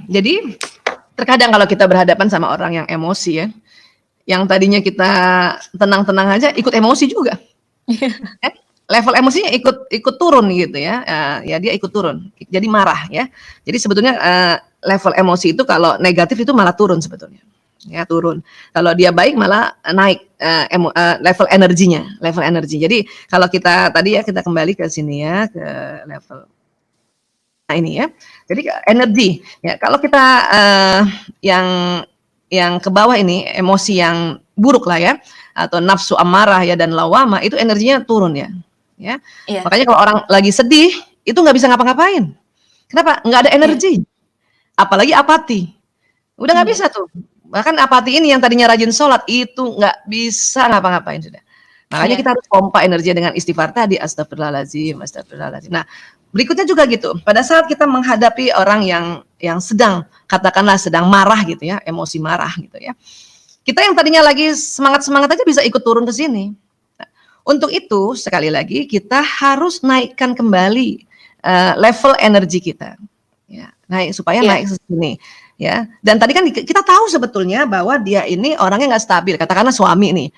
Jadi terkadang kalau kita berhadapan sama orang yang emosi ya, yang tadinya kita tenang-tenang aja ikut emosi juga. Ya, level emosinya ikut turun gitu ya, ya dia ikut turun, jadi marah ya. Jadi sebetulnya, level emosi itu kalau negatif itu malah turun sebetulnya, ya turun. Kalau dia baik malah, naik, level energinya, level energi. Jadi kalau kita tadi ya, kita kembali ke sini ya, ke level ini ya, jadi energi, ya kalau kita, yang ke bawah ini, emosi yang buruk lah ya, atau nafsu amarah ya dan lawamah, itu energinya turun ya, ya. Iya. Makanya kalau orang lagi sedih, itu nggak bisa ngapa-ngapain. Kenapa? Nggak ada Iya. energi, apalagi apati. Udah nggak Iya. bisa tuh, bahkan apati ini yang tadinya rajin sholat, itu nggak bisa ngapa-ngapain sudah. Makanya Iya. kita harus pompa energinya dengan istighfar tadi, astagfirullahaladzim, astagfirullahaladzim. Nah, berikutnya juga gitu, pada saat kita menghadapi orang yang sedang, katakanlah sedang marah gitu ya, emosi marah gitu ya. Kita yang tadinya lagi semangat-semangat aja bisa ikut turun ke sini. Nah, untuk itu sekali lagi kita harus naikkan kembali, level energi kita. Ya, supaya Iya. naik ke sini ya. Dan tadi kan kita tahu sebetulnya bahwa dia ini orangnya nggak stabil, katakanlah suami nih.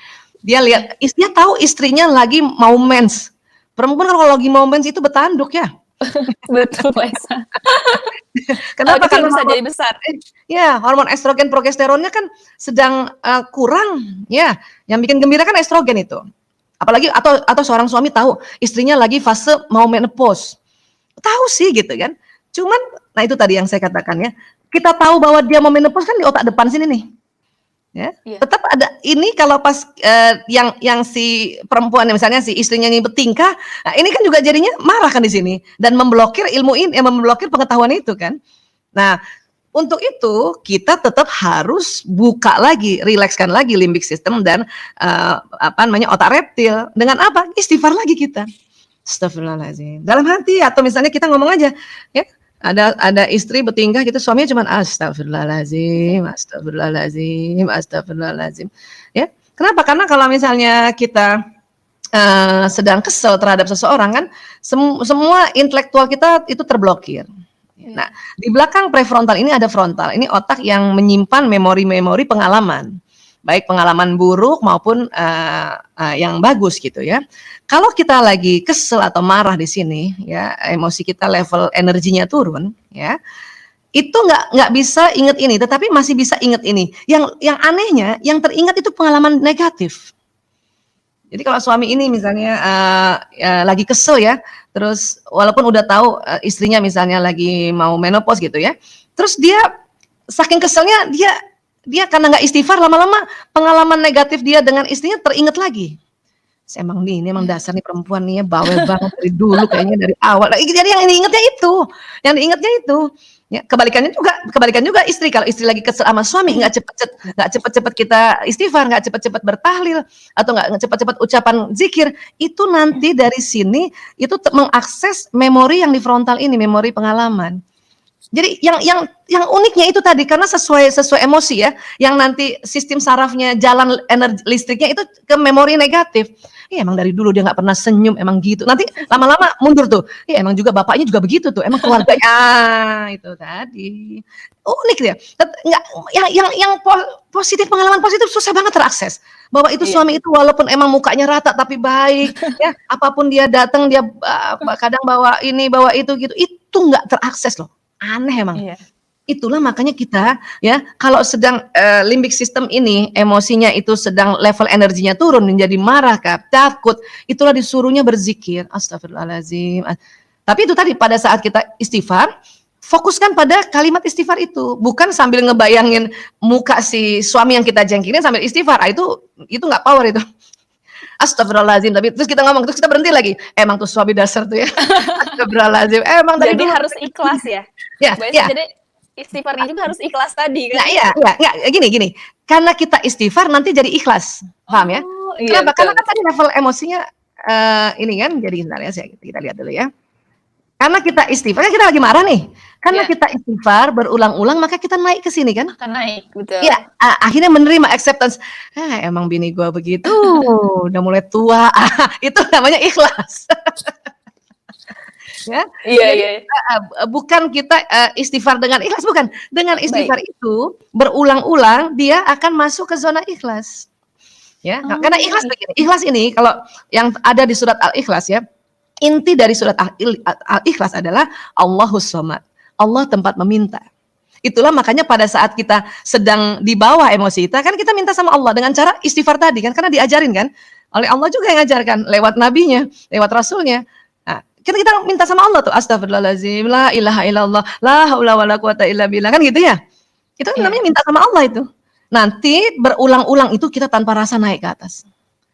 Dia lihat dia tahu istrinya lagi mau mens. Perempuan kalau lagi mau mens itu bertanduk ya. Betul, Mbak Esa. Kenapa? Apalagi Karena film bisa jadi besar. ya hormon estrogen progesteronnya kan sedang, kurang ya, yang bikin gembira kan estrogen itu. Apalagi atau seorang suami tahu istrinya lagi fase mau menopause. Tahu sih gitu kan. Cuman nah itu tadi yang saya katakan ya, kita tahu bahwa dia mau menopause kan di otak depan sini nih. Ya, Iya. tetap ada ini kalau pas, yang si perempuan misalnya si istrinya ini bertingkah, nah ini kan juga jadinya marah kan di sini dan memblokir memblokir pengetahuan itu kan. Nah, untuk itu kita tetap harus buka lagi, rilekskan lagi limbik system dan, apa namanya, otak reptil. Dengan apa? Istighfar lagi kita. Astagfirullahaladzim. Dalam hati atau misalnya kita ngomong aja, ya, ada istri bertingkah gitu, suaminya cuman astagfirullahaladzim, astagfirullahaladzim, astagfirullahaladzim. Ya, kenapa? Karena kalau misalnya kita, sedang kesel terhadap seseorang kan, semua intelektual kita itu terblokir. Nah, di belakang prefrontal ini ada frontal, ini otak yang menyimpan memori-memori pengalaman, baik pengalaman buruk maupun, yang bagus gitu ya. Kalau kita lagi kesel atau marah di sini ya, emosi kita level energinya turun ya, itu nggak bisa inget ini, tetapi masih bisa inget ini. Yang anehnya, yang teringat itu pengalaman negatif. Jadi kalau suami ini misalnya, lagi kesel ya, terus walaupun udah tahu, istrinya misalnya lagi mau menopause gitu ya, terus dia saking keselnya dia karena nggak istighfar lama-lama pengalaman negatif dia dengan istrinya teringat lagi. Emang nih, ini emang dasar nih perempuan nih ya bawel banget dari dulu kayaknya dari awal. Jadi yang diingetnya itu, yang diingetnya itu. Ya, kebalikan juga istri. Kalau istri lagi kesel sama suami, nggak cepet-cepet kita istighfar, nggak cepet-cepet bertahlil, atau nggak cepet-cepet ucapan zikir, itu nanti dari sini itu mengakses memori yang di frontal ini, memori pengalaman. Jadi yang uniknya itu tadi karena sesuai emosi ya, yang nanti sistem sarafnya jalan energi listriknya itu ke memori negatif. Iya emang dari dulu dia nggak pernah senyum, emang gitu. Nanti lama-lama mundur tuh. Iya emang juga bapaknya juga begitu tuh. Emang keluarganya itu tadi. Unik ya. Enggak yang positif pengalaman positif susah banget terakses. Bahwa itu suami itu walaupun emang mukanya rata tapi baik, ya apapun dia datang dia kadang bawa ini bawa itu gitu, itu nggak terakses loh. Aneh emang. Iya. Itulah makanya kita ya kalau sedang limbik system ini emosinya itu sedang level energinya turun menjadi marah kah, takut, itulah disuruhnya berzikir. Astagfirullahaladzim. Tapi itu tadi pada saat kita istighfar, fokuskan pada kalimat istighfar itu, bukan sambil ngebayangin muka si suami yang kita jengkelin sambil istighfar. Itu nggak power itu. Astagfirullahaladzim, tapi terus kita ngomong, terus kita berhenti lagi. Emang tuh suami dasar tuh ya. Astagfirullahaladzim. Emang dari Jadi dulu harus ikhlas ya. ya, Mbak Esa, ya. jadi istighfarnya juga harus ikhlas tadi kan? Nah, iya, enggak, gini. Karena kita istighfar nanti jadi ikhlas. Paham ya? Oh, iya Kenapa? betul. Karena kan tadi level emosinya ini kan jadi sebentar ya, kita lihat dulu ya. Karena kita istighfar, kan kita lagi marah nih. Karena Iya. kita istighfar berulang-ulang, maka kita naik ke sini kan? Akan naik, betul. Iya, akhirnya menerima acceptance. Emang bini gua begitu, udah mulai tua. Itu namanya ikhlas. Ya. Iya, Jadi iya. bukan kita istighfar dengan ikhlas, bukan. Dengan Baik. istighfar itu berulang-ulang dia akan masuk ke zona ikhlas. Ya, karena Oh, ikhlas begini, ikhlas ini kalau yang ada di surat Al-Ikhlas ya, inti dari surat Al-Ikhlas adalah Allahus Shomad. Allah tempat meminta. Itulah makanya pada saat kita sedang di bawah emosi kita, kan kita minta sama Allah dengan cara istighfar tadi kan, karena diajarin kan oleh Allah juga yang ngajarkan lewat nabinya, lewat rasulnya. Nah, kita minta sama Allah tuh astagfirullahaladzim, la ilaha illallah, la haula wala quwata illa billah, kan gitu ya. Itu kan namanya iya. minta sama Allah itu. Nanti berulang-ulang itu kita tanpa rasa naik ke atas.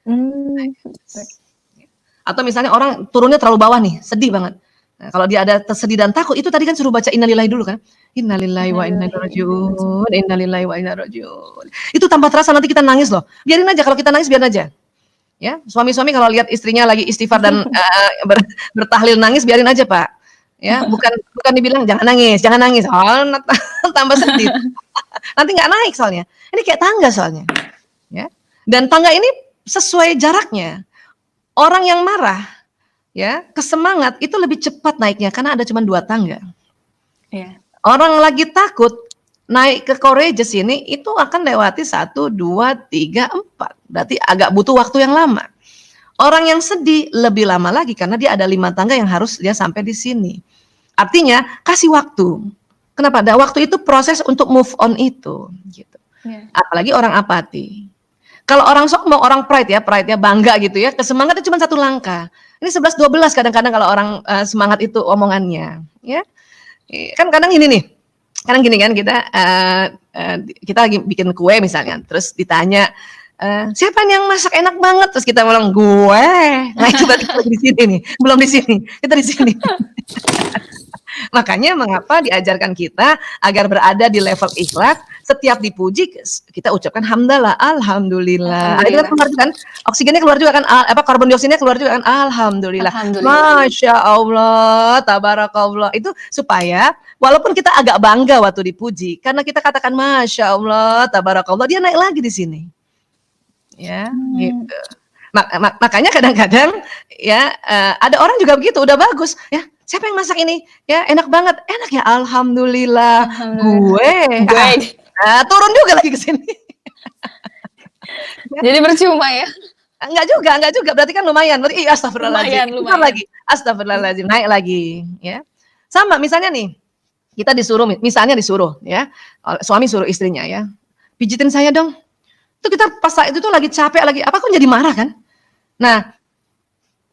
Mmm. Atau misalnya orang turunnya terlalu bawah nih, sedih banget. Nah, kalau dia ada sedih dan takut, itu tadi kan suruh baca innalillahi dulu kan. Innalillahi wa inna ilaihi rajiun, innalillahi wa inna rajiun. Itu tanpa terasa nanti kita nangis loh. Biarin aja, kalau kita nangis biarin aja. Ya, suami-suami kalau lihat istrinya lagi istighfar dan bertahlil nangis, biarin aja, Pak. Ya, bukan dibilang jangan nangis. Oh, tambah sedih. Nanti nggak naik soalnya. Ini kayak tangga soalnya. Ya. Dan tangga ini sesuai jaraknya. Orang yang marah, ya, kesemangat itu lebih cepat naiknya karena ada cuma 2 tangga. Iya. Orang lagi takut naik ke courageous ini itu akan lewati 1, 2, 3, 4. Berarti agak butuh waktu yang lama. Orang yang sedih lebih lama lagi karena dia ada 5 tangga yang harus dia sampai di sini. Artinya kasih waktu. Kenapa? Ada waktu itu proses untuk move on itu, gitu. Iya. Apalagi orang apati. Kalau orang sombong, orang pride-nya bangga gitu ya, kesemangatnya cuma 1 langkah. Ini 11, 12 kadang-kadang kalau orang semangat itu omongannya, ya. Kan kadang gini nih, kadang gini kan kita lagi bikin kue misalnya, terus ditanya, siapa nih yang masak enak banget? Terus kita bilang gue. Nah itu tadi kita di sini nih, belum di sini, kita di sini. Makanya mengapa diajarkan kita agar berada di level ikhlas, setiap dipuji kita ucapkan hamdalah, alhamdulillah. Itu kan keluar kan, oksigennya keluar juga kan, karbon dioksidnya keluar juga kan, alhamdulillah. Masya Allah, tabarakallah. Itu supaya walaupun kita agak bangga waktu dipuji, karena kita katakan Masya Allah, tabarakallah, dia naik lagi di sini. Ya, gitu. Makanya kadang-kadang ya ada orang juga begitu, udah bagus ya. Siapa yang masak ini? Ya enak banget. Enak ya, alhamdulillah. Gue. Turun juga lagi ke sini. Jadi percuma ya? Enggak juga. Berarti kan lumayan. Berarti astagfirullahaladzim. Lumayan. Lagi. Astagfirullahaladzim, naik lagi, ya. Sama misalnya nih, kita misalnya disuruh ya. Suami suruh istrinya ya. Pijitin saya dong. Itu kita pas saat itu tuh lagi capek, lagi apa kok jadi marah kan? Nah,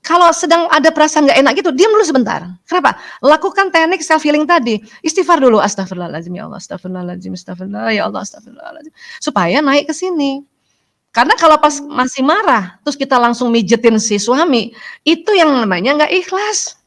kalau sedang ada perasaan nggak enak gitu, diam dulu sebentar. Kenapa? Lakukan teknik self healing tadi. Istighfar dulu, astagfirullahaladzim ya Allah, astagfirullahaladzim, astagfirullah ya Allah, astagfirullahaladzim. Supaya naik ke sini. Karena kalau pas masih marah, terus kita langsung mijetin si suami, itu yang namanya nggak ikhlas.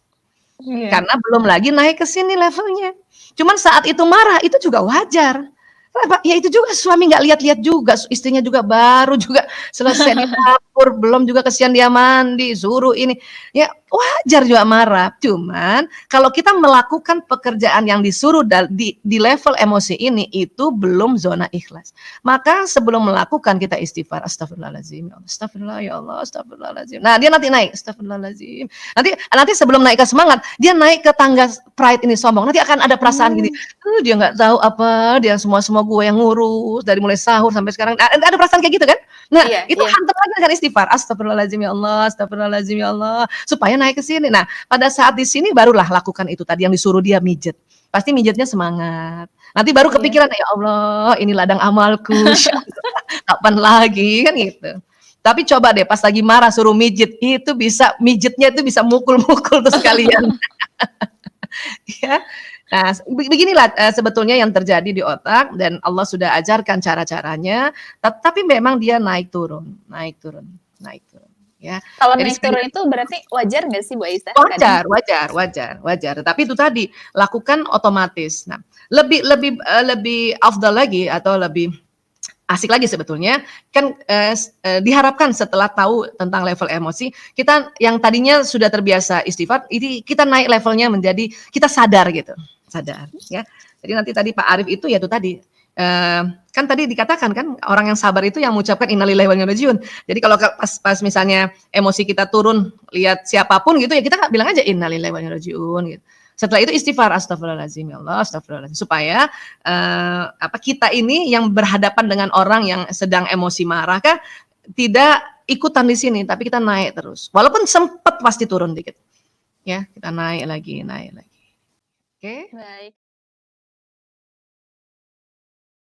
Karena belum lagi naik ke sini levelnya. Cuman saat itu marah, itu juga wajar. Kenapa? Ya itu juga suami nggak lihat-lihat juga, istrinya juga baru juga selesai di dapur, belum juga kesian dia mandi, suruh ini. Ya wajar juga marah. Cuman kalau kita melakukan pekerjaan yang disuruh di level emosi ini, itu belum zona ikhlas. Maka sebelum melakukan kita istighfar, astagfirullahaladzim, astagfirullah ya Allah, astagfirullahaladzim. Nah dia nanti naik, astagfirullahaladzim. Nanti sebelum naik ke semangat, dia naik ke tangga pride ini, sombong. Nanti akan ada perasaan gini, dia nggak tahu apa, dia semua gue yang ngurus dari mulai sahur sampai sekarang. Ada perasaan kayak gitu kan? Nah, itu hantam lagi dengan istighfar. Astagfirullahaladzim ya Allah, astagfirullahaladzim ya Allah, supaya naik ke sini. Nah, pada saat di sini barulah lakukan itu tadi yang disuruh dia mijet. Pasti mijetnya semangat. Nanti baru kepikiran, ya Allah, ini ladang amalku. Kapan lagi kan gitu. Tapi coba deh pas lagi marah suruh mijet, itu bisa mijetnya itu bisa mukul-mukul tuh sekalian. Ya. Nah, beginilah sebetulnya yang terjadi di otak dan Allah sudah ajarkan cara-caranya, tapi memang dia naik turun. Ya. Kalau naik turun itu berarti wajar nggak sih Bu Aisyah? Wajar. Tapi itu tadi lakukan otomatis. Nah, lebih afdal lagi atau lebih asik lagi sebetulnya kan diharapkan setelah tahu tentang level emosi kita yang tadinya sudah terbiasa istighfar, ini kita naik levelnya menjadi kita sadar gitu. Ya. Jadi nanti tadi Pak Arif itu ya itu tadi Kan tadi dikatakan kan orang yang sabar itu yang mengucapkan innalillahi wa inna ilaihi rajiun. Jadi kalau pas misalnya emosi kita turun lihat siapapun gitu ya kita bilang aja innalillahi wa inna ilaihi rajiun gitu. Setelah itu istighfar, astagfirullahaladzim ya Allah, astagfirullahaladzim, supaya kita ini yang berhadapan dengan orang yang sedang emosi marah kan tidak ikutan di sini, tapi kita naik terus. Walaupun sempat pasti turun dikit, ya kita naik lagi, naik lagi. Oke. Baik.